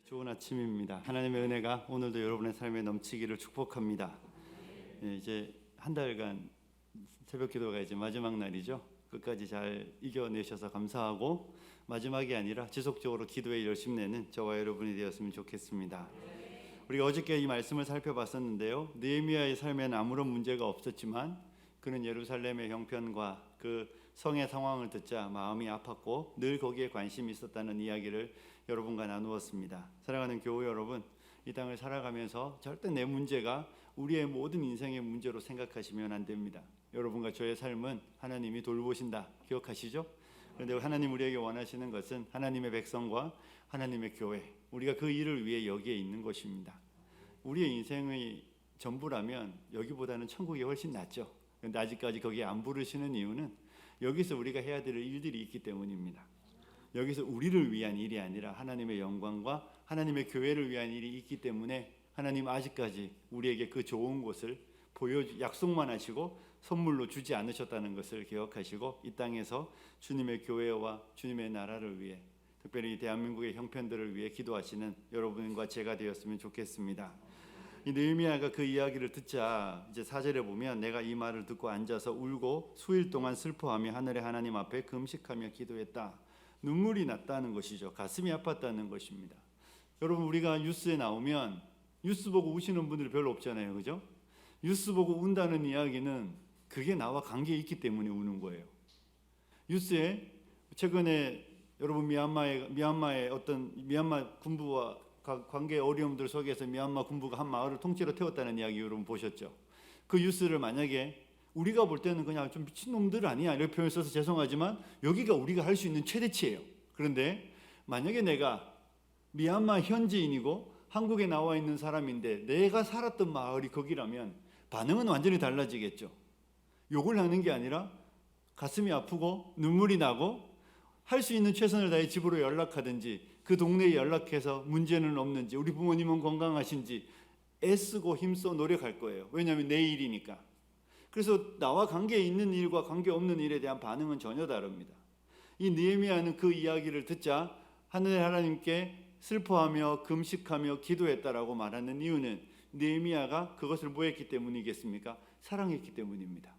좋은 아침입니다. 하나님의 은혜가 오늘도 여러분의 삶에 넘치기를 축복합니다. 이제 한 달간 새벽 기도가 이제 마지막 날이죠. 끝까지 잘 이겨내셔서 감사하고, 마지막이 아니라 지속적으로 기도에 열심 내는 저와 여러분이 되었으면 좋겠습니다. 우리가 어저께 이 말씀을 살펴봤었는데요, 느헤미야의 삶에는 아무런 문제가 없었지만 그는 예루살렘의 형편과 그 성의 상황을 듣자 마음이 아팠고 늘 거기에 관심이 있었다는 이야기를 여러분과 나누었습니다. 사랑하는 교우 여러분, 이 땅을 살아가면서 절대 내 문제가 우리의 모든 인생의 문제로 생각하시면 안 됩니다. 여러분과 저의 삶은 하나님이 돌보신다, 기억하시죠? 그런데 하나님 우리에게 원하시는 것은 하나님의 백성과 하나님의 교회, 우리가 그 일을 위해 여기에 있는 것입니다. 우리의 인생의 전부라면 여기보다는 천국이 훨씬 낫죠. 그런데 아직까지 거기에 안 부르시는 이유는 여기서 우리가 해야 될 일들이 있기 때문입니다. 여기서 우리를 위한 일이 아니라 하나님의 영광과 하나님의 교회를 위한 일이 있기 때문에 하나님 아직까지 우리에게 그 좋은 곳을 약속만 하시고 선물로 주지 않으셨다는 것을 기억하시고, 이 땅에서 주님의 교회와 주님의 나라를 위해, 특별히 대한민국의 형편들을 위해 기도하시는 여러분과 제가 되었으면 좋겠습니다. 이 느헤미야가 그 이야기를 듣자 이제 4절에 보면, 내가 이 말을 듣고 앉아서 울고 수일 동안 슬퍼하며 하늘의 하나님 앞에 금식하며 기도했다. 눈물이 났다는 것이죠. 가슴이 아팠다는 것입니다. 여러분, 우리가 뉴스에 나오면 뉴스 보고 우시는 분들이 별로 없잖아요, 그죠? 뉴스 보고 운다는 이야기는 그게 나와 관계 있기 때문에 우는 거예요. 뉴스에 최근에 여러분 미얀마의 어떤 미얀마 군부와 관계 어려움들 속에서 미얀마 군부가 한 마을을 통째로 태웠다는 이야기 여러분 보셨죠? 그 뉴스를 만약에 우리가 볼 때는 그냥 좀 미친놈들 아니야 이렇게 표현을 써서 죄송하지만 여기가 우리가 할 수 있는 최대치예요. 그런데 만약에 내가 미얀마 현지인이고 한국에 나와 있는 사람인데 내가 살았던 마을이 거기라면 반응은 완전히 달라지겠죠. 욕을 하는 게 아니라 가슴이 아프고 눈물이 나고 할 수 있는 최선을 다해 집으로 연락하든지 그 동네에 연락해서 문제는 없는지, 우리 부모님은 건강하신지 애쓰고 힘써 노력할 거예요. 왜냐하면 내 일이니까. 그래서 나와 관계 있는 일과 관계 없는 일에 대한 반응은 전혀 다릅니다. 이 느헤미야는 그 이야기를 듣자 하늘의 하나님께 슬퍼하며 금식하며 기도했다라고 말하는 이유는 느헤미야가 그것을 뭐 했기 때문이겠습니까? 사랑했기 때문입니다.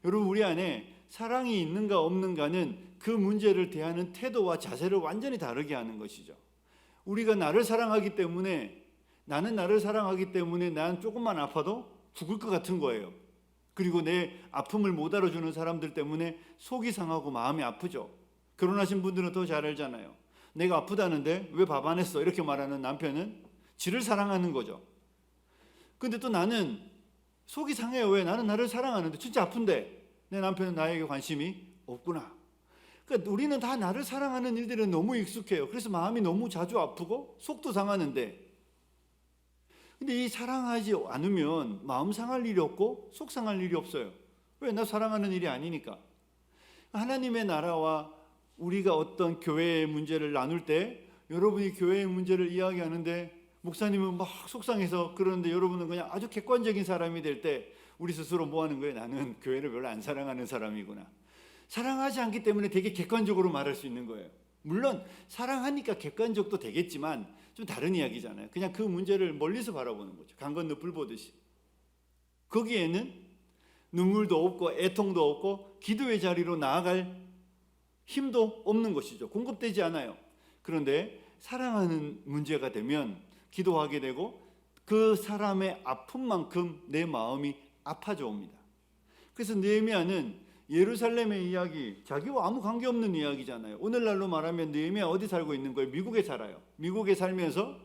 여러분, 우리 안에 사랑이 있는가 없는가는 그 문제를 대하는 태도와 자세를 완전히 다르게 하는 것이죠. 우리가 나를 사랑하기 때문에, 나는 나를 사랑하기 때문에 난 조금만 아파도 죽을 것 같은 거예요. 그리고 내 아픔을 못 알아주는 사람들 때문에 속이 상하고 마음이 아프죠. 결혼하신 분들은 더 잘 알잖아요. 내가 아프다는데 왜 밥 안 했어? 이렇게 말하는 남편은 지를 사랑하는 거죠. 근데 또 나는 속이 상해요. 왜? 나는 나를 사랑하는데 진짜 아픈데 내 남편은 나에게 관심이 없구나. 그러니까 우리는 다 나를 사랑하는 일들은 너무 익숙해요. 그래서 마음이 너무 자주 아프고 속도 상하는데, 근데 이 사랑하지 않으면 마음 상할 일이 없고 속 상할 일이 없어요. 왜? 나 사랑하는 일이 아니니까. 하나님의 나라와 우리가 어떤 교회의 문제를 나눌 때, 여러분이 교회의 문제를 이야기하는데 목사님은 막 속상해서 그러는데 여러분은 그냥 아주 객관적인 사람이 될 때 우리 스스로 뭐 하는 거예요? 나는 교회를 별로 안 사랑하는 사람이구나. 사랑하지 않기 때문에 되게 객관적으로 말할 수 있는 거예요. 물론 사랑하니까 객관적도 되겠지만 좀 다른 이야기잖아요. 그냥 그 문제를 멀리서 바라보는 거죠. 강 건너 불 보듯이. 거기에는 눈물도 없고 애통도 없고 기도의 자리로 나아갈 힘도 없는 것이죠. 공급되지 않아요. 그런데 사랑하는 문제가 되면 기도하게 되고 그 사람의 아픔만큼 내 마음이 아파져 옵니다. 그래서 느헤미야는 예루살렘의 이야기, 자기와 아무 관계없는 이야기잖아요. 오늘날로 말하면 느헤미야 어디 살고 있는 거예요? 미국에 살아요. 미국에 살면서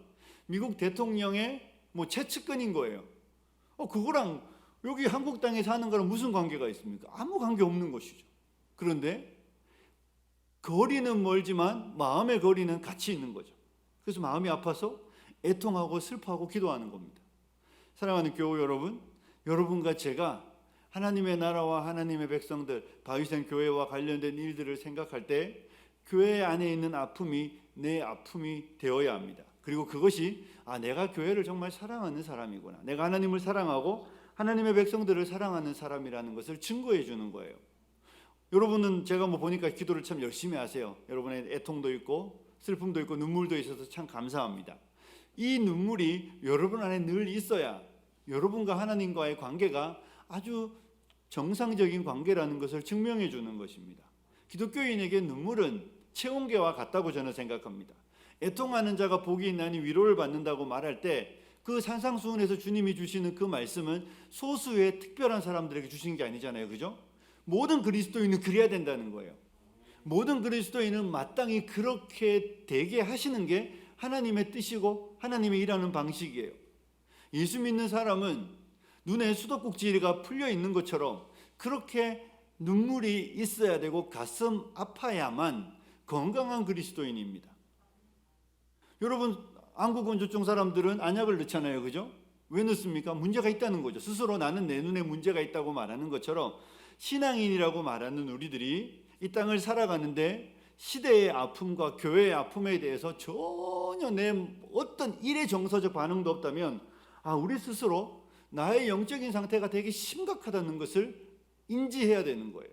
미국 대통령의 최측근인 거예요. 그거랑 여기 한국 땅에 사는 거랑 무슨 관계가 있습니까? 아무 관계 없는 것이죠. 그런데 거리는 멀지만 마음의 거리는 같이 있는 거죠. 그래서 마음이 아파서 애통하고 슬퍼하고 기도하는 겁니다. 사랑하는 교우 여러분, 여러분과 제가 하나님의 나라와 하나님의 백성들, 바위생 교회와 관련된 일들을 생각할 때 교회 안에 있는 아픔이 내 아픔이 되어야 합니다. 그리고 그것이 내가 교회를 정말 사랑하는 사람이구나, 내가 하나님을 사랑하고 하나님의 백성들을 사랑하는 사람이라는 것을 증거해 주는 거예요. 여러분은 제가 보니까 기도를 참 열심히 하세요. 여러분의 애통도 있고 슬픔도 있고 눈물도 있어서 참 감사합니다. 이 눈물이 여러분 안에 늘 있어야 여러분과 하나님과의 관계가 아주 정상적인 관계라는 것을 증명해 주는 것입니다. 기독교인에게 눈물은 체온계와 같다고 저는 생각합니다. 애통하는 자가 복이 있나니 위로를 받는다고 말할 때 그 산상수훈에서 주님이 주시는 그 말씀은 소수의 특별한 사람들에게 주신 게 아니잖아요. 그죠? 모든 그리스도인은 그래야 된다는 거예요. 모든 그리스도인은 마땅히 그렇게 되게 하시는 게 하나님의 뜻이고 하나님의 일하는 방식이에요. 예수 믿는 사람은 눈에 수도꼭지가 풀려 있는 것처럼 그렇게 눈물이 있어야 되고 가슴 아파야만 건강한 그리스도인입니다. 여러분, 안구건조증 사람들은 안약을 넣잖아요. 그죠? 왜 넣습니까? 문제가 있다는 거죠. 스스로 나는 내 눈에 문제가 있다고 말하는 것처럼 신앙인이라고 말하는 우리들이 이 땅을 살아가는데 시대의 아픔과 교회의 아픔에 대해서 전혀 내 어떤 일의 정서적 반응도 없다면 우리 스스로 나의 영적인 상태가 되게 심각하다는 것을 인지해야 되는 거예요.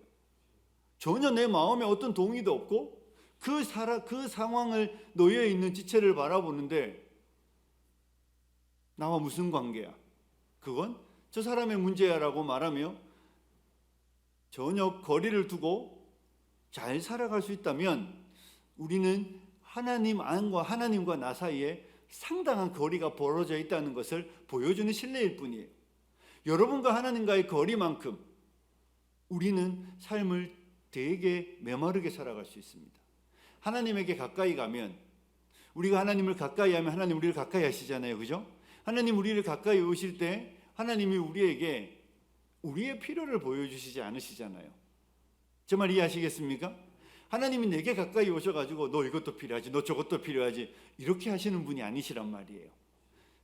전혀 내 마음에 어떤 동의도 없고 그 상황을 놓여 있는 지체를 바라보는데 나와 무슨 관계야? 그건 저 사람의 문제야라고 말하며 전혀 거리를 두고 잘 살아갈 수 있다면 우리는 하나님 안과 하나님과 나 사이에 상당한 거리가 벌어져 있다는 것을 보여주는 신뢰일 뿐이에요. 여러분과 하나님과의 거리만큼 우리는 삶을 되게 메마르게 살아갈 수 있습니다. 하나님에게 가까이 가면 우리가 하나님을 가까이 하면 하나님 우리를 가까이 하시잖아요. 그죠? 하나님 우리를 가까이 오실 때 하나님이 우리에게 우리의 필요를 보여주시지 않으시잖아요. 제 말 이해하시겠습니까? 하나님이 내게 가까이 오셔가지고 너 이것도 필요하지, 너 저것도 필요하지 이렇게 하시는 분이 아니시란 말이에요.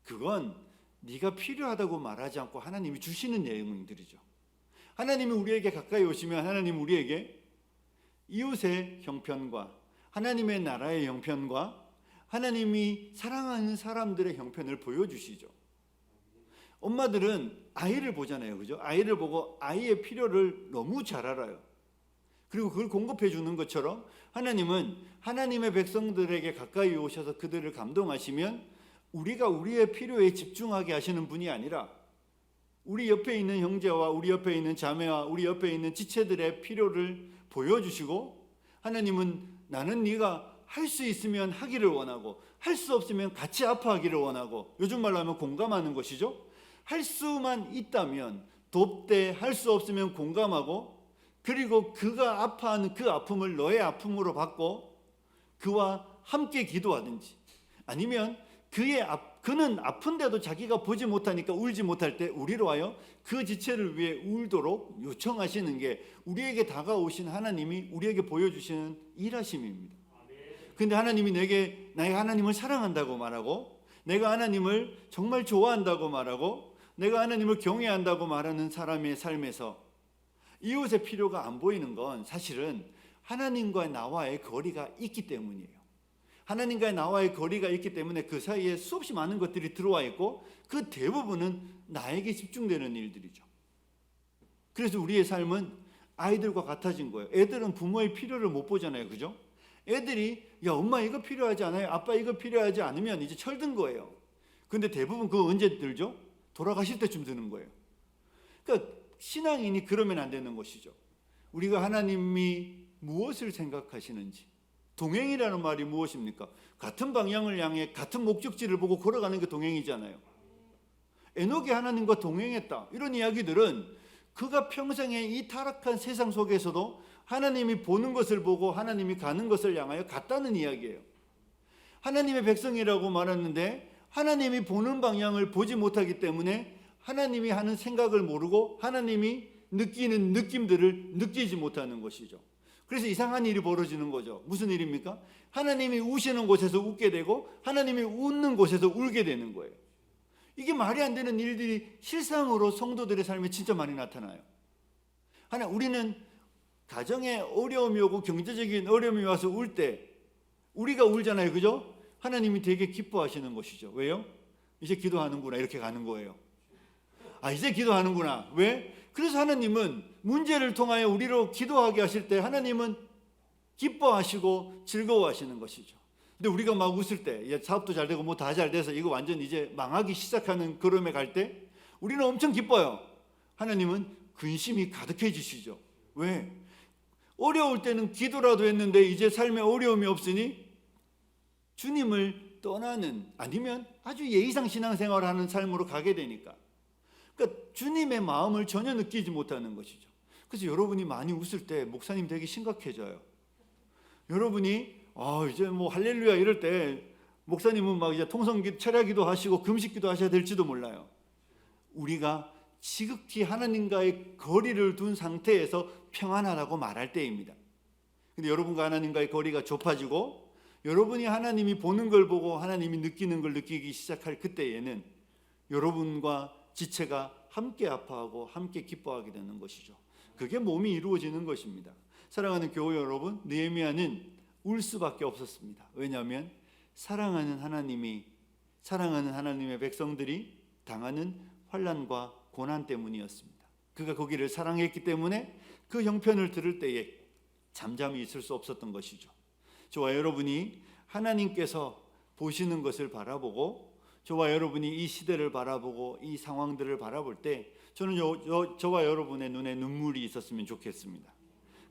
그건 네가 필요하다고 말하지 않고 하나님이 주시는 내용들이죠. 하나님이 우리에게 가까이 오시면 하나님 우리에게 이웃의 형편과 하나님의 나라의 형편과 하나님이 사랑하는 사람들의 형편을 보여주시죠. 엄마들은 아이를 보잖아요. 그죠? 아이를 보고 아이의 필요를 너무 잘 알아요. 그리고 그걸 공급해 주는 것처럼 하나님은 하나님의 백성들에게 가까이 오셔서 그들을 감동하시면 우리가 우리의 필요에 집중하게 하시는 분이 아니라 우리 옆에 있는 형제와 우리 옆에 있는 자매와 우리 옆에 있는 지체들의 필요를 보여주시고 하나님은 나는 네가 할 수 있으면 하기를 원하고 할 수 없으면 같이 아파하기를 원하고 요즘 말로 하면 공감하는 것이죠. 할 수만 있다면 돕되 할 수 없으면 공감하고 그리고 그가 아파하는 그 아픔을 너의 아픔으로 받고 그와 함께 기도하든지 아니면 그는 아픈데도 자기가 보지 못하니까 울지 못할 때 우리로 하여 그 지체를 위해 울도록 요청하시는 게 우리에게 다가오신 하나님이 우리에게 보여주시는 일하심입니다. 근데 하나님이 내가 하나님을 사랑한다고 말하고 내가 하나님을 정말 좋아한다고 말하고 내가 하나님을 경외한다고 말하는 사람의 삶에서 이웃의 필요가 안 보이는 건 사실은 하나님과 나와의 거리가 있기 때문이에요. 하나님과 나와의 거리가 있기 때문에 그 사이에 수없이 많은 것들이 들어와 있고 그 대부분은 나에게 집중되는 일들이죠. 그래서 우리의 삶은 아이들과 같아진 거예요. 애들은 부모의 필요를 못 보잖아요. 그죠? 애들이 야 엄마 이거 필요하지 않아요? 아빠 이거 필요하지 않으면 이제 철든 거예요. 근데 대부분 그거 언제 들죠? 돌아가실 때쯤 드는 거예요. 그러니까 신앙인이 그러면 안 되는 것이죠. 우리가 하나님이 무엇을 생각하시는지 동행이라는 말이 무엇입니까? 같은 방향을 향해 같은 목적지를 보고 걸어가는 게 동행이잖아요. 에녹이 하나님과 동행했다. 이런 이야기들은 그가 평생에 이 타락한 세상 속에서도 하나님이 보는 것을 보고 하나님이 가는 것을 향하여 갔다는 이야기예요. 하나님의 백성이라고 말했는데 하나님이 보는 방향을 보지 못하기 때문에 하나님이 하는 생각을 모르고 하나님이 느끼는 느낌들을 느끼지 못하는 것이죠. 그래서 이상한 일이 벌어지는 거죠. 무슨 일입니까? 하나님이 우시는 곳에서 웃게 되고 하나님이 웃는 곳에서 울게 되는 거예요. 이게 말이 안 되는 일들이 실상으로 성도들의 삶에 진짜 많이 나타나요. 우리는 가정에 어려움이 오고 경제적인 어려움이 와서 울 때 우리가 울잖아요. 그죠? 하나님이 되게 기뻐하시는 것이죠. 왜요? 이제 기도하는구나 이렇게 가는 거예요. 이제 기도하는구나. 왜? 그래서 하나님은 문제를 통하여 우리로 기도하게 하실 때 하나님은 기뻐하시고 즐거워하시는 것이죠. 근데 우리가 막 웃을 때, 사업도 잘 되고 뭐 다 잘 돼서 이거 완전 이제 망하기 시작하는 걸음에 갈 때 우리는 엄청 기뻐요. 하나님은 근심이 가득해지시죠. 왜? 어려울 때는 기도라도 했는데 이제 삶에 어려움이 없으니 주님을 떠나는, 아니면 아주 예의상 신앙생활을 하는 삶으로 가게 되니까, 그러니까 주님의 마음을 전혀 느끼지 못하는 것이죠. 그래서 여러분이 많이 웃을 때 목사님 되게 심각해져요. 여러분이 이제 뭐 할렐루야 이럴 때 목사님은 막 이제 통성기 철야기도 하시고 금식기도 하셔야 될지도 몰라요. 우리가 지극히 하나님과의 거리를 둔 상태에서 평안하다고 말할 때입니다. 근데 여러분과 하나님과의 거리가 좁아지고 여러분이 하나님이 보는 걸 보고 하나님이 느끼는 걸 느끼기 시작할 그때에는 여러분과 지체가 함께 아파하고 함께 기뻐하게 되는 것이죠. 그게 몸이 이루어지는 것입니다. 사랑하는 교회 여러분, 느헤미야는 울 수밖에 없었습니다. 왜냐하면 사랑하는 하나님의 백성들이 당하는 환난과 고난 때문이었습니다. 그가 거기를 사랑했기 때문에 그 형편을 들을 때에 잠잠히 있을 수 없었던 것이죠. 저와 여러분이 하나님께서 보시는 것을 바라보고, 저와 여러분이 이 시대를 바라보고 이 상황들을 바라볼 때 저는 저와 여러분의 눈에 눈물이 있었으면 좋겠습니다.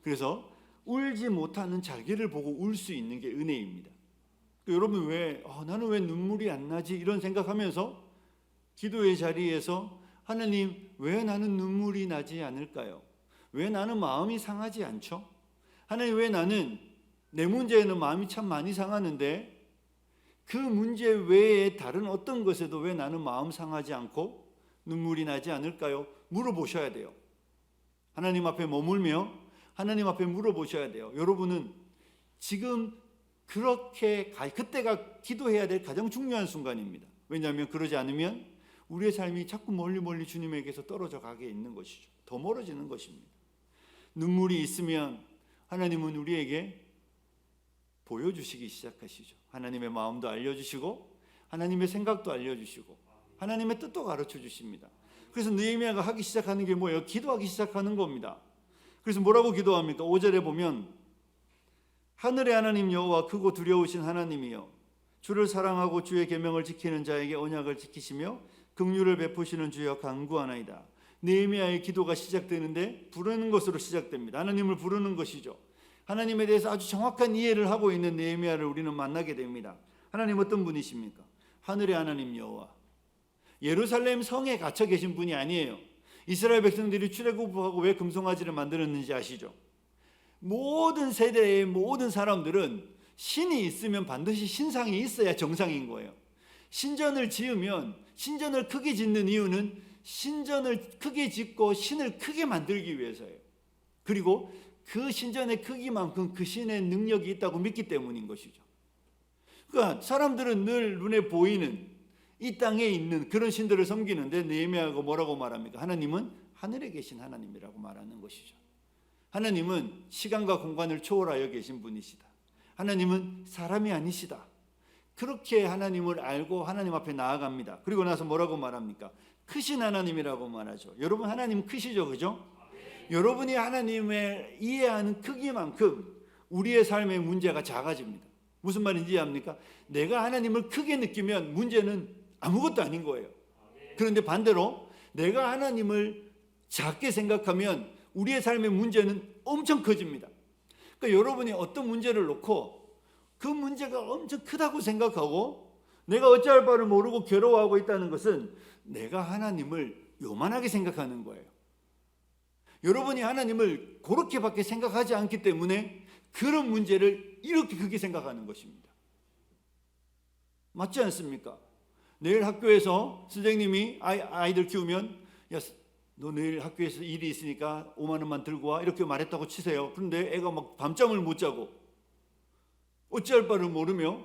그래서 울지 못하는 자기를 보고 울 수 있는 게 은혜입니다. 여러분 나는 왜 눈물이 안 나지? 이런 생각하면서 기도의 자리에서 하나님, 왜 나는 눈물이 나지 않을까요? 왜 나는 마음이 상하지 않죠? 하나님, 왜 나는 내 문제에는 마음이 참 많이 상하는데 그 문제 외에 다른 어떤 것에도 왜 나는 마음 상하지 않고 눈물이 나지 않을까요? 물어보셔야 돼요. 하나님 앞에 머물며 하나님 앞에 물어보셔야 돼요. 여러분은 지금 그때가 기도해야 될 가장 중요한 순간입니다. 왜냐하면 그러지 않으면 우리의 삶이 자꾸 멀리 주님에게서 떨어져 가게 있는 것이죠. 더 멀어지는 것입니다. 눈물이 있으면 하나님은 우리에게 보여주시기 시작하시죠. 하나님의 마음도 알려주시고 하나님의 생각도 알려주시고 하나님의 뜻도 가르쳐 주십니다. 그래서 느헤미야가 하기 시작하는 게 뭐예요? 기도하기 시작하는 겁니다. 그래서 뭐라고 기도합니까? 5절에 보면 하늘의 하나님 여호와 크고 두려우신 하나님이여, 주를 사랑하고 주의 계명을 지키는 자에게 언약을 지키시며 긍휼을 베푸시는 주여 간구하나이다. 느헤미야의 기도가 시작되는데 부르는 것으로 시작됩니다. 하나님을 부르는 것이죠. 하나님에 대해서 아주 정확한 이해를 하고 있는 느헤미야를 우리는 만나게 됩니다. 하나님 어떤 분이십니까? 하늘의 하나님 여호와. 예루살렘 성에 갇혀 계신 분이 아니에요. 이스라엘 백성들이 출애굽하고 왜 금송아지를 만들었는지 아시죠? 모든 세대의 모든 사람들은 신이 있으면 반드시 신상이 있어야 정상인 거예요. 신전을 지으면, 신전을 크게 짓는 이유는 신전을 크게 짓고 신을 크게 만들기 위해서예요. 그리고 그 신전의 크기만큼 그 신의 능력이 있다고 믿기 때문인 것이죠. 그러니까 사람들은 늘 눈에 보이는 이 땅에 있는 그런 신들을 섬기는데 느헤미야가 뭐라고 말합니까? 하나님은 하늘에 계신 하나님이라고 말하는 것이죠. 하나님은 시간과 공간을 초월하여 계신 분이시다. 하나님은 사람이 아니시다. 그렇게 하나님을 알고 하나님 앞에 나아갑니다. 그리고 나서 뭐라고 말합니까? 크신 하나님이라고 말하죠. 여러분, 하나님 크시죠, 그죠? 여러분이 하나님을 이해하는 크기만큼 우리의 삶의 문제가 작아집니다. 무슨 말인지 이해합니까? 내가 하나님을 크게 느끼면 문제는 아무것도 아닌 거예요. 그런데 반대로 내가 하나님을 작게 생각하면 우리의 삶의 문제는 엄청 커집니다. 그러니까 여러분이 어떤 문제를 놓고 그 문제가 엄청 크다고 생각하고 내가 어찌할 바를 모르고 괴로워하고 있다는 것은 내가 하나님을 요만하게 생각하는 거예요. 여러분이 하나님을 그렇게밖에 생각하지 않기 때문에 그런 문제를 이렇게 크게 생각하는 것입니다. 맞지 않습니까? 내일 학교에서 선생님이 아이들 키우면, 야, 너 내일 학교에서 일이 있으니까 5만 원만 들고 와, 이렇게 말했다고 치세요. 그런데 애가 막 밤잠을 못 자고 어찌할 바를 모르며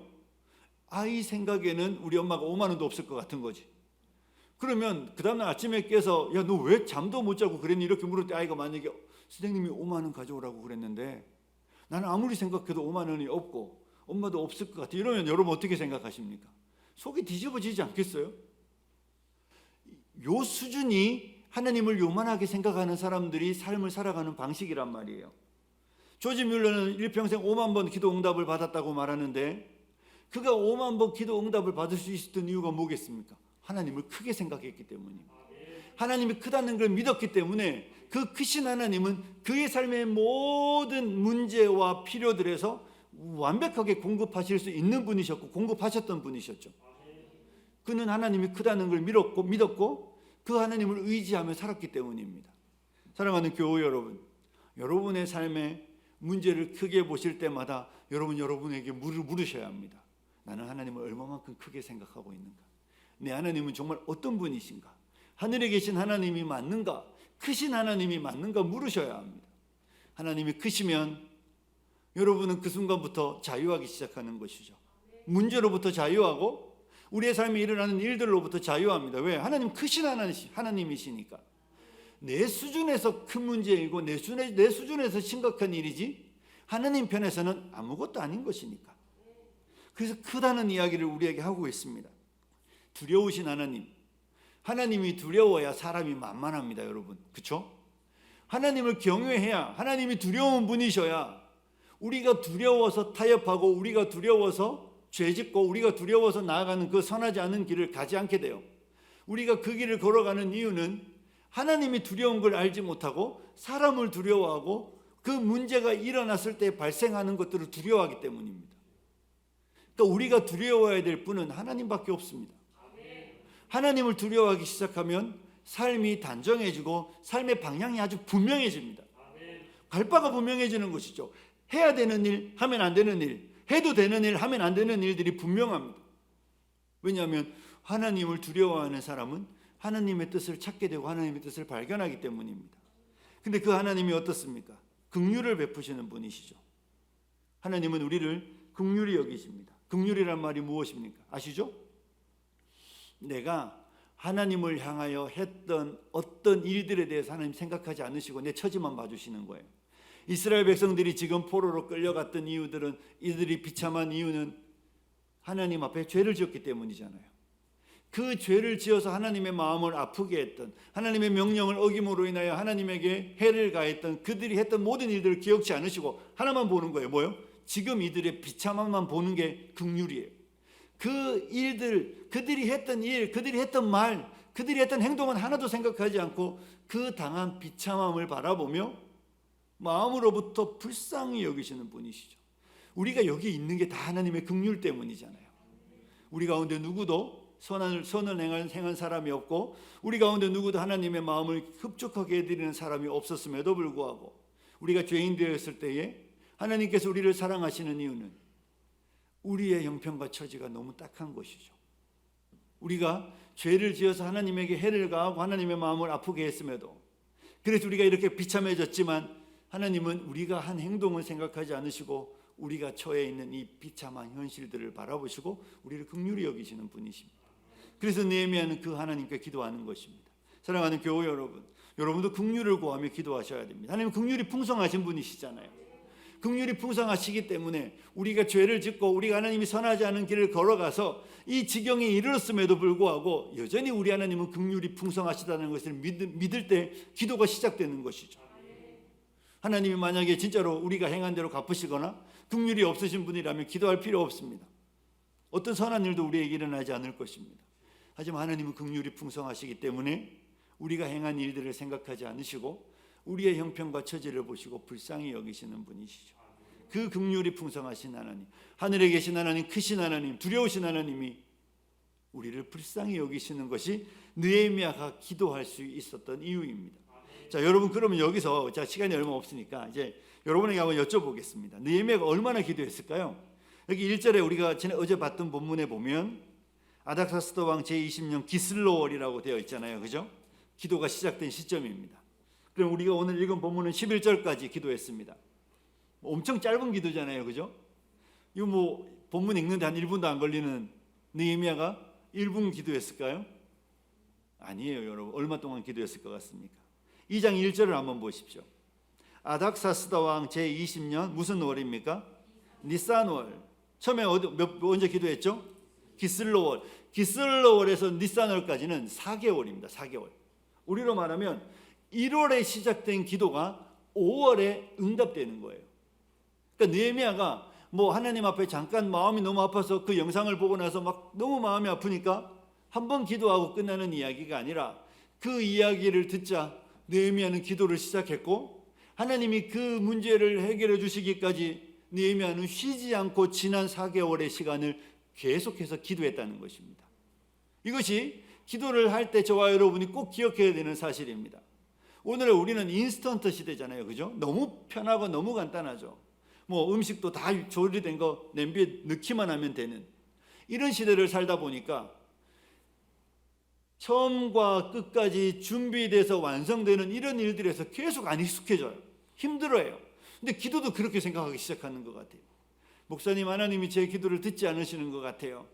아이 생각에는 우리 엄마가 5만 원도 없을 것 같은 거지. 그러면 그 다음날 아침에 깨서 야, 너 왜 잠도 못 자고 그랬니? 이렇게 물을 때 아이가 만약에 선생님이 5만 원 가져오라고 그랬는데 나는 아무리 생각해도 5만 원이 없고 엄마도 없을 것 같아. 이러면 여러분 어떻게 생각하십니까? 속이 뒤집어지지 않겠어요? 요 수준이 하나님을 요만하게 생각하는 사람들이 삶을 살아가는 방식이란 말이에요. 조지 뮬러는 일평생 5만 번 기도 응답을 받았다고 말하는데 그가 5만 번 기도 응답을 받을 수 있었던 이유가 뭐겠습니까? 하나님을 크게 생각했기 때문입니다. 하나님이 크다는 걸 믿었기 때문에 그 크신 하나님은 그의 삶의 모든 문제와 필요들에서 완벽하게 공급하실 수 있는 분이셨고 공급하셨던 분이셨죠. 그는 하나님이 크다는 걸 믿었고 그 하나님을 의지하며 살았기 때문입니다. 사랑하는 교우 여러분, 여러분의 삶에 문제를 크게 보실 때마다 여러분에게 물으셔야 합니다. 나는 하나님을 얼마만큼 크게 생각하고 있는가? 내 하나님은 정말 어떤 분이신가? 하늘에 계신 하나님이 맞는가? 크신 하나님이 맞는가 물으셔야 합니다. 하나님이 크시면 여러분은 그 순간부터 자유하기 시작하는 것이죠. 문제로부터 자유하고 우리의 삶에 일어나는 일들로부터 자유합니다. 왜? 하나님 크신 하나님이시니까. 내 수준에서 큰 문제이고 내 수준에서 심각한 일이지 하나님 편에서는 아무것도 아닌 것이니까. 그래서 크다는 이야기를 우리에게 하고 있습니다. 두려우신 하나님. 하나님이 두려워야 사람이 만만합니다, 여러분. 그렇죠? 하나님을 경외해야, 하나님이 두려운 분이셔야 우리가 두려워서 타협하고 우리가 두려워서 죄짓고 우리가 두려워서 나아가는 그 선하지 않은 길을 가지 않게 돼요. 우리가 그 길을 걸어가는 이유는 하나님이 두려운 걸 알지 못하고 사람을 두려워하고 그 문제가 일어났을 때 발생하는 것들을 두려워하기 때문입니다. 그러니까 우리가 두려워해야 될 분은 하나님밖에 없습니다. 하나님을 두려워하기 시작하면 삶이 단정해지고 삶의 방향이 아주 분명해집니다. 갈 바가 분명해지는 것이죠. 해야 되는 일, 하면 안 되는 일, 해도 되는 일, 하면 안 되는 일들이 분명합니다. 왜냐하면 하나님을 두려워하는 사람은 하나님의 뜻을 찾게 되고 하나님의 뜻을 발견하기 때문입니다. 근데 그 하나님이 어떻습니까? 긍휼을 베푸시는 분이시죠. 하나님은 우리를 긍휼히 여기십니다. 긍휼이란 말이 무엇입니까? 아시죠? 내가 하나님을 향하여 했던 어떤 일들에 대해서 하나님 생각하지 않으시고 내 처지만 봐주시는 거예요. 이스라엘 백성들이 지금 포로로 끌려갔던 이유들은, 이들이 비참한 이유는 하나님 앞에 죄를 지었기 때문이잖아요. 그 죄를 지어서 하나님의 마음을 아프게 했던, 하나님의 명령을 어김으로 인하여 하나님에게 해를 가했던 그들이 했던 모든 일들을 기억지 않으시고 하나만 보는 거예요. 뭐요? 지금 이들의 비참함만 보는 게 긍휼이에요. 그 일들, 그들이 했던 일, 그들이 했던 말, 그들이 했던 행동은 하나도 생각하지 않고 그 당한 비참함을 바라보며 마음으로부터 불쌍히 여기시는 분이시죠. 우리가 여기 있는 게 다 하나님의 긍휼 때문이잖아요. 우리 가운데 누구도 선을 행한 사람이 없고 우리 가운데 누구도 하나님의 마음을 흡족하게 해드리는 사람이 없었음에도 불구하고 우리가 죄인 되었을 때에 하나님께서 우리를 사랑하시는 이유는 우리의 형편과 처지가 너무 딱한 것이죠. 우리가 죄를 지어서 하나님에게 해를 가하고 하나님의 마음을 아프게 했음에도, 그래서 우리가 이렇게 비참해졌지만 하나님은 우리가 한 행동을 생각하지 않으시고 우리가 처해 있는 이 비참한 현실들을 바라보시고 우리를 긍휼히 여기시는 분이십니다. 그래서 느헤미야는 그 하나님께 기도하는 것입니다. 사랑하는 교우 여러분, 여러분도 긍휼을 구하며 기도하셔야 됩니다. 하나님 긍휼이 풍성하신 분이시잖아요. 긍휼이 풍성하시기 때문에 우리가 죄를 짓고 우리가 하나님이 선하지 않은 길을 걸어가서 이 지경에 이르렀음에도 불구하고 여전히 우리 하나님은 긍휼이 풍성하시다는 것을 믿을 때 기도가 시작되는 것이죠. 하나님이 만약에 진짜로 우리가 행한 대로 갚으시거나 긍휼이 없으신 분이라면 기도할 필요 없습니다. 어떤 선한 일도 우리에게 일어나지 않을 것입니다. 하지만 하나님은 긍휼이 풍성하시기 때문에 우리가 행한 일들을 생각하지 않으시고 우리의 형편과 처지를 보시고 불쌍히 여기시는 분이시죠. 그 긍휼이 풍성하신 하나님, 하늘에 계신 하나님, 크신 하나님, 두려우신 하나님이 우리를 불쌍히 여기시는 것이 느헤미야가 기도할 수 있었던 이유입니다. 자, 여러분, 그러면 여기서 시간이 얼마 없으니까 이제 여러분에게 한번 여쭤보겠습니다. 느헤미야가 얼마나 기도했을까요? 여기 1절에 우리가 어제 봤던 본문에 보면 아닥사스다 왕 제20년 기슬로월이라고 되어 있잖아요. 그죠? 기도가 시작된 시점입니다. 그럼 우리가 오늘 읽은 본문은 11절까지 기도했습니다. 엄청 짧은 기도잖아요. 그죠? 이거 본문 읽는데 한 1분도 안 걸리는 느헤미야가 1분 기도했을까요? 아니에요, 여러분. 얼마 동안 기도했을 것 같습니까? 2장 1절을 한번 보십시오. 아닥사스다 왕 제20년 무슨 월입니까? 니산월. 처음에 언제 기도했죠? 기슬로월. 기슬로월에서 니산월까지는 4개월입니다. 4개월. 우리로 말하면 1월에 시작된 기도가 5월에 응답되는 거예요. 그러니까 느헤미야가 뭐 하나님 앞에 잠깐 마음이 너무 아파서 그 영상을 보고 나서 막 너무 마음이 아프니까 한번 기도하고 끝나는 이야기가 아니라 그 이야기를 듣자 느헤미야는 기도를 시작했고 하나님이 그 문제를 해결해 주시기까지 느헤미야는 쉬지 않고 지난 4개월의 시간을 계속해서 기도했다는 것입니다. 이것이 기도를 할 때 저와 여러분이 꼭 기억해야 되는 사실입니다. 오늘 우리는 인스턴트 시대잖아요, 그죠? 너무 편하고 너무 간단하죠. 뭐 음식도 다 조리된 거 냄비에 넣기만 하면 되는 이런 시대를 살다 보니까 처음과 끝까지 준비돼서 완성되는 이런 일들에서 계속 안 익숙해져요. 힘들어요. 근데 기도도 그렇게 생각하기 시작하는 것 같아요. 목사님, 하나님이 제 기도를 듣지 않으시는 것 같아요.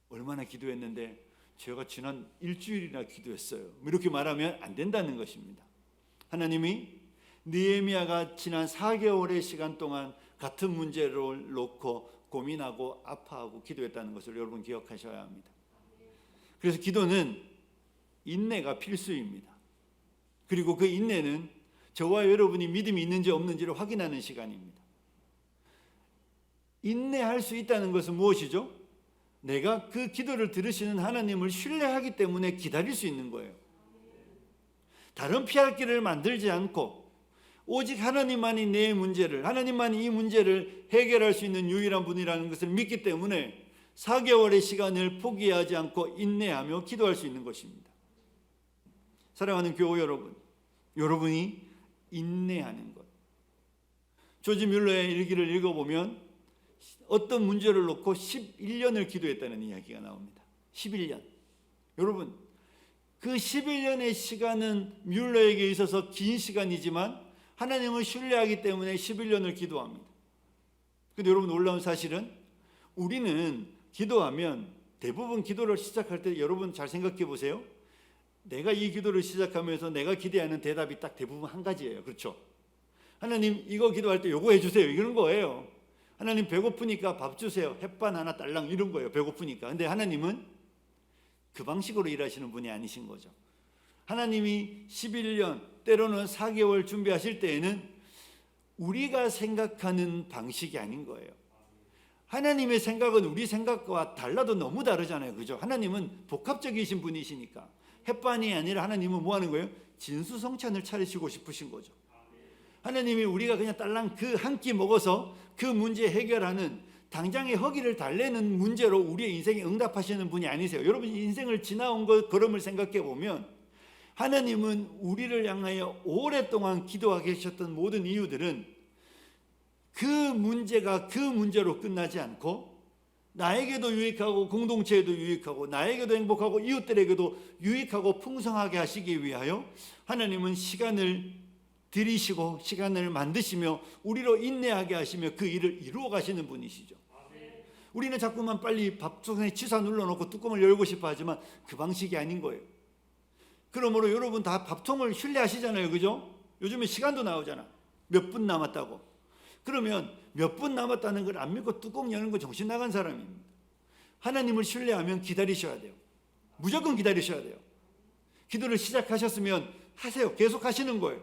얼마나 기도했는데 제가 지난 일주일이나 기도했어요. 이렇게 말하면 안 된다는 것입니다. 하나님이 느헤미야가 지난 4개월의 시간 동안 같은 문제를 놓고 고민하고 아파하고 기도했다는 것을 여러분 기억하셔야 합니다. 그래서 기도는 인내가 필수입니다. 그리고 그 인내는 저와 여러분이 믿음이 있는지 없는지를 확인하는 시간입니다. 인내할 수 있다는 것은 무엇이죠? 내가 그 기도를 들으시는 하나님을 신뢰하기 때문에 기다릴 수 있는 거예요. 다른 피할 길을 만들지 않고 오직 하나님만이 내 문제를, 하나님만이 이 문제를 해결할 수 있는 유일한 분이라는 것을 믿기 때문에 4개월의 시간을 포기하지 않고 인내하며 기도할 수 있는 것입니다. 사랑하는 교우 여러분, 여러분이 인내하는 것. 조지 뮬러의 일기를 읽어보면 어떤 문제를 놓고 11년을 기도했다는 이야기가 나옵니다. 11년. 여러분, 그 11년의 시간은 뮬러에게 있어서 긴 시간이지만 하나님을 신뢰하기 때문에 11년을 기도합니다. 근데 여러분, 놀라운 사실은 우리는 기도하면 대부분 기도를 시작할 때 여러분 잘 생각해 보세요. 내가 이 기도를 시작하면서 내가 기대하는 대답이 딱 대부분 한 가지예요. 그렇죠? 하나님, 이거 기도할 때 요거 해주세요. 이런 거예요. 하나님, 배고프니까 밥 주세요. 햇반 하나 딸랑, 이런 거예요. 배고프니까. 근데 하나님은 그 방식으로 일하시는 분이 아니신 거죠. 하나님이 11년, 때로는 4개월 준비하실 때에는 우리가 생각하는 방식이 아닌 거예요. 하나님의 생각은 우리 생각과 달라도 너무 다르잖아요, 그죠? 하나님은 복합적이신 분이시니까. 햇반이 아니라 하나님은 뭐 하는 거예요? 진수성찬을 차리시고 싶으신 거죠. 하나님이 우리가 그냥 딸랑 그 한 끼 먹어서 그 문제 해결하는 당장의 허기를 달래는 문제로 우리의 인생에 응답하시는 분이 아니세요. 여러분, 인생을 지나온 것 걸음을 생각해 보면 하나님은 우리를 향하여 오랫동안 기도하게 하셨던 모든 이유들은 그 문제가 그 문제로 끝나지 않고 나에게도 유익하고 공동체에도 유익하고 나에게도 행복하고 이웃들에게도 유익하고 풍성하게 하시기 위하여 하나님은 시간을 들이시고 시간을 만드시며 우리로 인내하게 하시며 그 일을 이루어 가시는 분이시죠. 우리는 자꾸만 빨리 밥통에 치사 눌러놓고 뚜껑을 열고 싶어 하지만 그 방식이 아닌 거예요. 그러므로 여러분 다 밥통을 신뢰하시잖아요, 그죠? 요즘에 시간도 나오잖아. 몇 분 남았다고. 그러면 몇 분 남았다는 걸 안 믿고 뚜껑 여는 거 정신 나간 사람입니다. 하나님을 신뢰하면 기다리셔야 돼요. 무조건 기다리셔야 돼요. 기도를 시작하셨으면 하세요. 계속 하시는 거예요.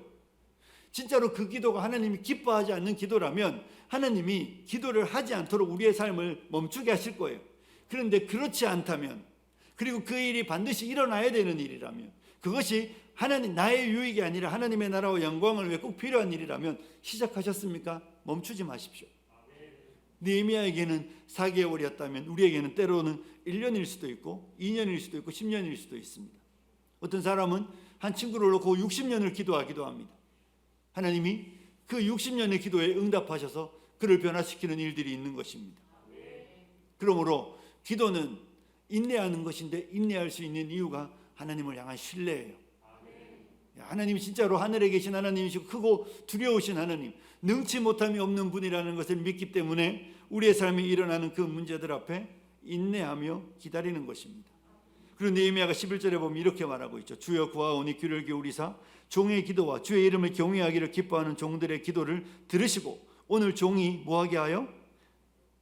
진짜로 그 기도가 하나님이 기뻐하지 않는 기도라면 하나님이 기도를 하지 않도록 우리의 삶을 멈추게 하실 거예요. 그런데 그렇지 않다면, 그리고 그 일이 반드시 일어나야 되는 일이라면, 그것이 하나님 나의 유익이 아니라 하나님의 나라와 영광을 위해 꼭 필요한 일이라면 시작하셨습니까? 멈추지 마십시오. 느헤미야에게는 4개월이었다면 우리에게는 때로는 1년일 수도 있고 2년일 수도 있고 10년일 수도 있습니다. 어떤 사람은 한 친구를 놓고 60년을 기도하기도 합니다. 하나님이 그 60년의 기도에 응답하셔서 그를 변화시키는 일들이 있는 것입니다. 그러므로 기도는 인내하는 것인데 인내할 수 있는 이유가 하나님을 향한 신뢰예요. 하나님이 진짜로 하늘에 계신 하나님이시고 크고 두려우신 하나님, 능치 못함이 없는 분이라는 것을 믿기 때문에 우리의 삶에 일어나는 그 문제들 앞에 인내하며 기다리는 것입니다. 그리고 느헤미야가 11절에 보면 이렇게 말하고 있죠. 주여 구하오니 귀를 기울이사 종의 기도와 주의 이름을 경외하기를 기뻐하는 종들의 기도를 들으시고 오늘 종이 뭐하게 하여?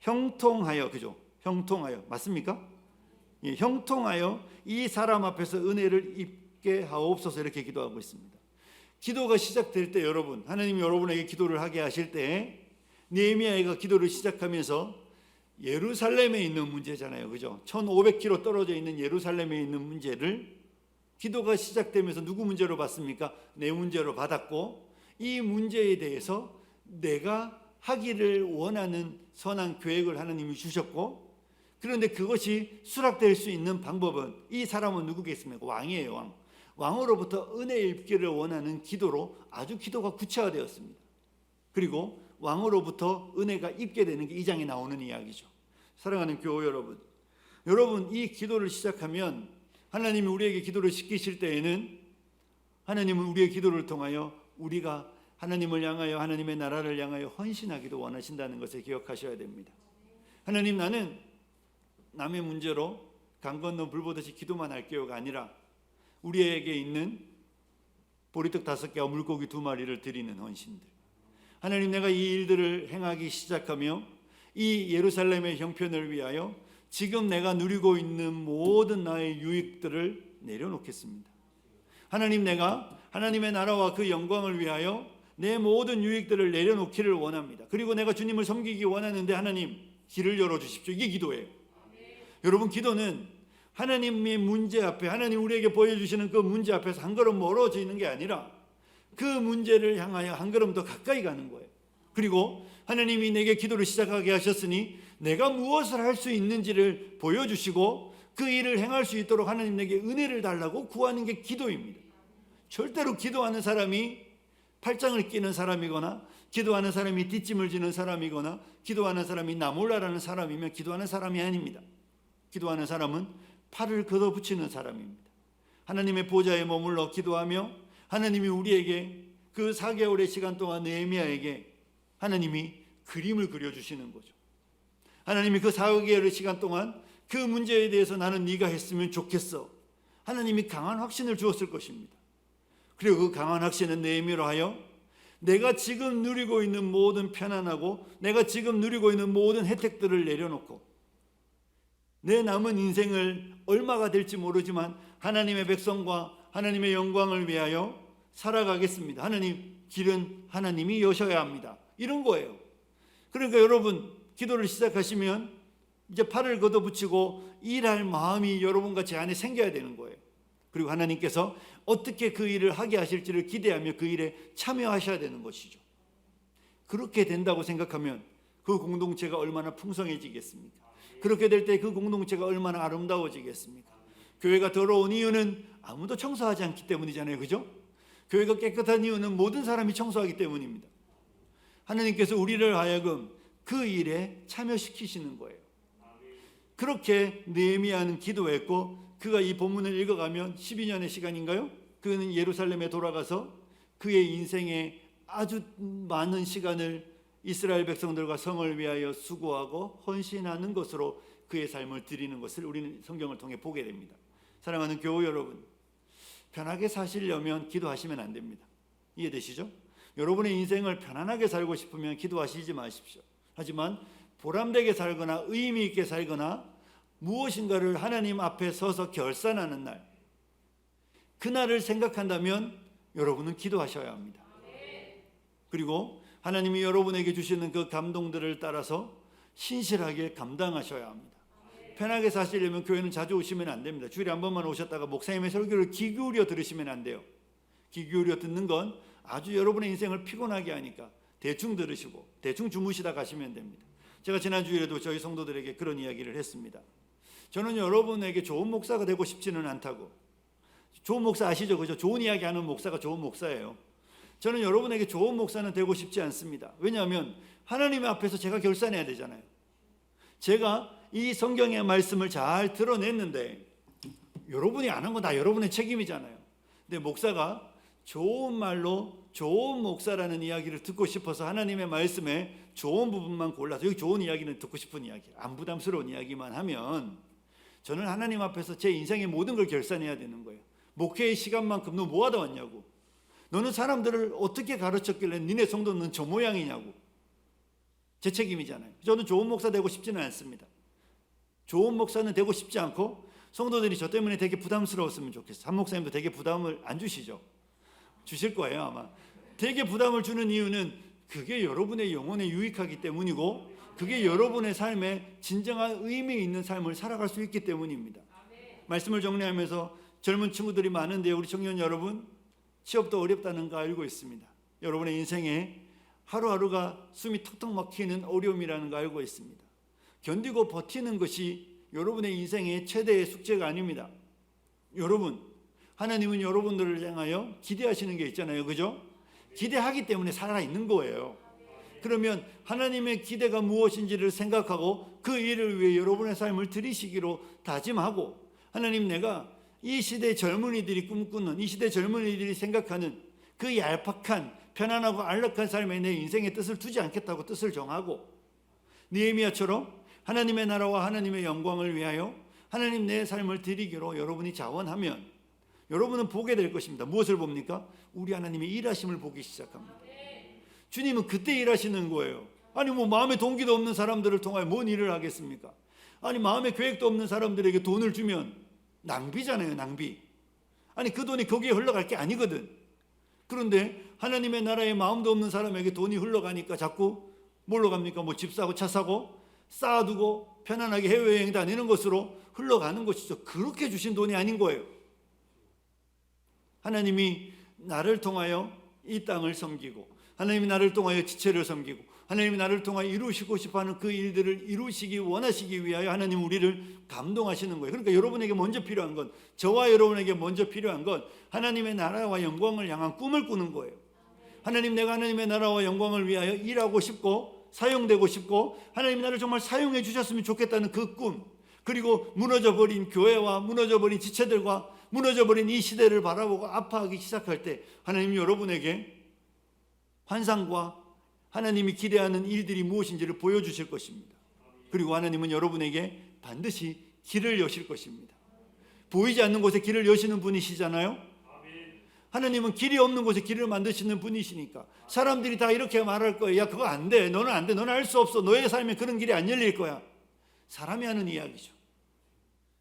형통하여, 그죠? 형통하여, 맞습니까? 예, 형통하여 이 사람 앞에서 은혜를 입게 하옵소서, 이렇게 기도하고 있습니다. 기도가 시작될 때 여러분, 하나님이 여러분에게 기도를 하게 하실 때 느헤미야가 기도를 시작하면서 예루살렘에 있는 문제잖아요, 그죠? 1500km 떨어져 있는 예루살렘에 있는 문제를 기도가 시작되면서 누구 문제로 받습니까? 내 문제로 받았고, 이 문제에 대해서 내가 하기를 원하는 선한 계획을 하나님이 주셨고, 그런데 그것이 수락될 수 있는 방법은, 이 사람은 누구겠습니까? 왕이에요, 왕. 왕으로부터 은혜 입기를 원하는 기도로 아주 기도가 구체화되었습니다. 그리고 왕으로부터 은혜가 입게 되는 게 2장에 나오는 이야기죠. 사랑하는 교우 여러분, 여러분 이 기도를 시작하면 하나님이 우리에게 기도를 시키실 때에는 하나님은 우리의 기도를 통하여 우리가 하나님을 향하여 하나님의 나라를 향하여 헌신하기도 원하신다는 것을 기억하셔야 됩니다. 하나님, 나는 남의 문제로 강 건너 불 보듯이 기도만 할게요가 아니라 우리에게 있는 보리떡 5개와 물고기 2마리를 드리는 헌신들, 하나님, 내가 이 일들을 행하기 시작하며 이 예루살렘의 형편을 위하여 지금 내가 누리고 있는 모든 나의 유익들을 내려놓겠습니다. 하나님, 내가 하나님의 나라와 그 영광을 위하여 내 모든 유익들을 내려놓기를 원합니다. 그리고 내가 주님을 섬기기 원하는데 하나님, 길을 열어주십시오. 이게 기도예요. 여러분, 기도는 하나님의 문제 앞에, 하나님 우리에게 보여주시는 그 문제 앞에서 한 걸음 멀어지는 게 아니라 그 문제를 향하여 한 걸음 더 가까이 가는 거예요. 그리고 하나님이 내게 기도를 시작하게 하셨으니 내가 무엇을 할 수 있는지를 보여주시고 그 일을 행할 수 있도록 하나님 내게 은혜를 달라고 구하는 게 기도입니다. 절대로 기도하는 사람이 팔짱을 끼는 사람이거나 기도하는 사람이 뒷짐을 지는 사람이거나 기도하는 사람이 나 몰라라는 사람이면 기도하는 사람이 아닙니다. 기도하는 사람은 팔을 걷어붙이는 사람입니다. 하나님의 보좌에 머물러 기도하며 하나님이 우리에게 그 4개월의 시간 동안 느헤미야에게 하나님이 그림을 그려주시는 거죠. 하나님이 그 4개월의 시간 동안 그 문제에 대해서 나는 네가 했으면 좋겠어. 하나님이 강한 확신을 주었을 것입니다. 그리고 그 강한 확신은 느헤미야로 하여 내가 지금 누리고 있는 모든 편안하고 내가 지금 누리고 있는 모든 혜택들을 내려놓고 내 남은 인생을 얼마가 될지 모르지만 하나님의 백성과 하나님의 영광을 위하여 살아가겠습니다. 하나님, 길은 하나님이 여셔야 합니다. 이런 거예요. 그러니까 여러분, 기도를 시작하시면 이제 팔을 걷어붙이고 일할 마음이 여러분과 제 안에 생겨야 되는 거예요. 그리고 하나님께서 어떻게 그 일을 하게 하실지를 기대하며 그 일에 참여하셔야 되는 것이죠. 그렇게 된다고 생각하면 그 공동체가 얼마나 풍성해지겠습니까? 그렇게 될 때 그 공동체가 얼마나 아름다워지겠습니까? 교회가 더러운 이유는 아무도 청소하지 않기 때문이잖아요, 그죠? 교회가 깨끗한 이유는 모든 사람이 청소하기 때문입니다. 하나님께서 우리를 하여금 그 일에 참여시키시는 거예요. 그렇게 느헤미야는 기도했고, 그가 이 본문을 읽어가면 12년의 시간인가요? 그는 예루살렘에 돌아가서 그의 인생에 아주 많은 시간을 이스라엘 백성들과 성을 위하여 수고하고 헌신하는 것으로 그의 삶을 드리는 것을 우리는 성경을 통해 보게 됩니다. 사랑하는 교우 여러분, 편하게 사시려면 기도하시면 안 됩니다. 이해되시죠? 여러분의 인생을 편안하게 살고 싶으면 기도하시지 마십시오. 하지만 보람되게 살거나 의미 있게 살거나 무엇인가를 하나님 앞에 서서 결산하는 날, 그날을 생각한다면 여러분은 기도하셔야 합니다. 그리고 하나님이 여러분에게 주시는 그 감동들을 따라서 신실하게 감당하셔야 합니다. 편하게 사시려면 교회는 자주 오시면 안 됩니다. 주일에 한 번만 오셨다가 목사님의 설교를 귀 기울여 들으시면 안 돼요. 귀 기울여 듣는 건 아주 여러분의 인생을 피곤하게 하니까 대충 들으시고 대충 주무시다 가시면 됩니다. 제가 지난 주일에도 저희 성도들에게 그런 이야기를 했습니다. 저는 여러분에게 좋은 목사가 되고 싶지는 않다고. 좋은 목사 아시죠? 그죠? 좋은 이야기 하는 목사가 좋은 목사예요. 저는 여러분에게 좋은 목사는 되고 싶지 않습니다. 왜냐하면 하나님 앞에서 제가 결산해야 되잖아요. 제가 이 성경의 말씀을 잘 드러냈는데 여러분이 안 한 건 다 여러분의 책임이잖아요. 근데 목사가 좋은 말로 좋은 목사라는 이야기를 듣고 싶어서 하나님의 말씀에 좋은 부분만 골라서 여기 좋은 이야기는 듣고 싶은 이야기, 안 부담스러운 이야기만 하면 저는 하나님 앞에서 제 인생의 모든 걸 결산해야 되는 거예요. 목회의 시간만큼 너 뭐 하다 왔냐고. 너는 사람들을 어떻게 가르쳤길래 니네 성도는 저 모양이냐고. 제 책임이잖아요. 저는 좋은 목사 되고 싶지는 않습니다. 좋은 목사는 되고 싶지 않고 성도들이 저 때문에 되게 부담스러웠으면 좋겠어요. 한 목사님도 되게 부담을 안 주시죠? 주실 거예요 아마. 되게 부담을 주는 이유는 그게 여러분의 영혼에 유익하기 때문이고 그게 여러분의 삶에 진정한 의미 있는 삶을 살아갈 수 있기 때문입니다. 말씀을 정리하면서 젊은 친구들이 많은데 우리 청년 여러분, 취업도 어렵다는 거 알고 있습니다. 여러분의 인생에 하루하루가 숨이 턱턱 막히는 어려움이라는 거 알고 있습니다. 견디고 버티는 것이 여러분의 인생의 최대의 숙제가 아닙니다. 여러분, 하나님은 여러분들을 향하여 기대하시는 게 있잖아요. 그죠? 기대하기 때문에 살아있는 거예요. 그러면 하나님의 기대가 무엇인지를 생각하고 그 일을 위해 여러분의 삶을 들이시기로 다짐하고, 하나님, 내가 이 시대 젊은이들이 꿈꾸는, 이 시대 젊은이들이 생각하는 그 얄팍한 편안하고 안락한 삶에 내 인생의 뜻을 두지 않겠다고 뜻을 정하고, 느헤미야처럼 하나님의 나라와 하나님의 영광을 위하여 하나님 내 삶을 드리기로 여러분이 자원하면 여러분은 보게 될 것입니다. 무엇을 봅니까? 우리 하나님의 일하심을 보기 시작합니다. 주님은 그때 일하시는 거예요. 아니 뭐 마음에 동기도 없는 사람들을 통하여 뭔 일을 하겠습니까? 아니 마음에 계획도 없는 사람들에게 돈을 주면 낭비잖아요. 낭비. 아니 그 돈이 거기에 흘러갈 게 아니거든. 그런데 하나님의 나라에 마음도 없는 사람에게 돈이 흘러가니까 자꾸 뭘로 갑니까? 뭐 집 사고 차 사고 쌓아두고 편안하게 해외여행 다니는 것으로 흘러가는 것이죠. 그렇게 주신 돈이 아닌 거예요. 하나님이 나를 통하여 이 땅을 섬기고, 하나님이 나를 통하여 지체를 섬기고, 하나님이 나를 통하여 이루시고 싶어하는 그 일들을 이루시기 원하시기 위하여 하나님 우리를 감동하시는 거예요. 그러니까 여러분에게 먼저 필요한 건, 저와 여러분에게 먼저 필요한 건 하나님의 나라와 영광을 향한 꿈을 꾸는 거예요. 하나님, 내가 하나님의 나라와 영광을 위하여 일하고 싶고 사용되고 싶고 하나님이 나를 정말 사용해 주셨으면 좋겠다는 그 꿈, 그리고 무너져버린 교회와 무너져버린 지체들과 무너져버린 이 시대를 바라보고 아파하기 시작할 때 하나님이 여러분에게 환상과 하나님이 기대하는 일들이 무엇인지를 보여주실 것입니다. 그리고 하나님은 여러분에게 반드시 길을 여실 것입니다. 보이지 않는 곳에 길을 여시는 분이시잖아요. 하나님은 길이 없는 곳에 길을 만드시는 분이시니까 사람들이 다 이렇게 말할 거예요. 야, 그거 안 돼. 너는 안 돼. 너는 할 수 없어. 너의 삶에 그런 길이 안 열릴 거야. 사람이 하는 이야기죠.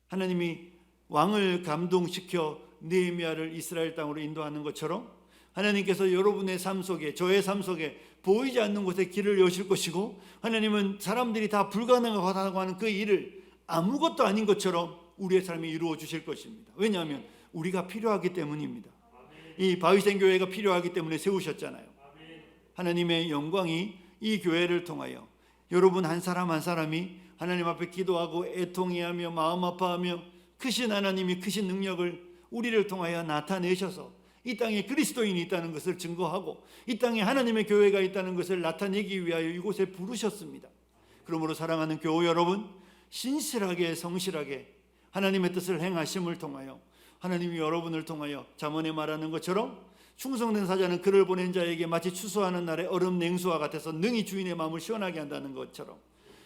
하나님이 왕을 감동시켜 느헤미야를 이스라엘 땅으로 인도하는 것처럼 하나님께서 여러분의 삶 속에, 저의 삶 속에 보이지 않는 곳에 길을 여실 것이고, 하나님은 사람들이 다 불가능하다고 하는 그 일을 아무것도 아닌 것처럼 우리의 삶에 이루어 주실 것입니다. 왜냐하면 우리가 필요하기 때문입니다. 이 바위생 교회가 필요하기 때문에 세우셨잖아요. 하나님의 영광이 이 교회를 통하여 여러분 한 사람 한 사람이 하나님 앞에 기도하고 애통해하며 마음 아파하며 크신 하나님이 크신 능력을 우리를 통하여 나타내셔서 이 땅에 그리스도인이 있다는 것을 증거하고 이 땅에 하나님의 교회가 있다는 것을 나타내기 위하여 이곳에 부르셨습니다. 그러므로 사랑하는 교우 여러분, 신실하게 성실하게 하나님의 뜻을 행하심을 통하여 하나님이 여러분을 통하여 잠언에 말하는 것처럼 충성된 사자는 그를 보낸 자에게 마치 추수하는 날의 얼음 냉수와 같아서 능히 주인의 마음을 시원하게 한다는 것처럼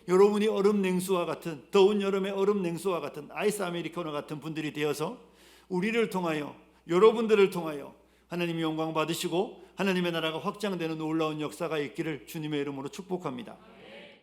여러분이 얼음 냉수와 같은, 더운 여름의 얼음 냉수와 같은, 아이스 아메리카노 같은 분들이 되어서 우리를 통하여, 여러분들을 통하여 하나님이 영광 받으시고 하나님의 나라가 확장되는 놀라운 역사가 있기를 주님의 이름으로 축복합니다.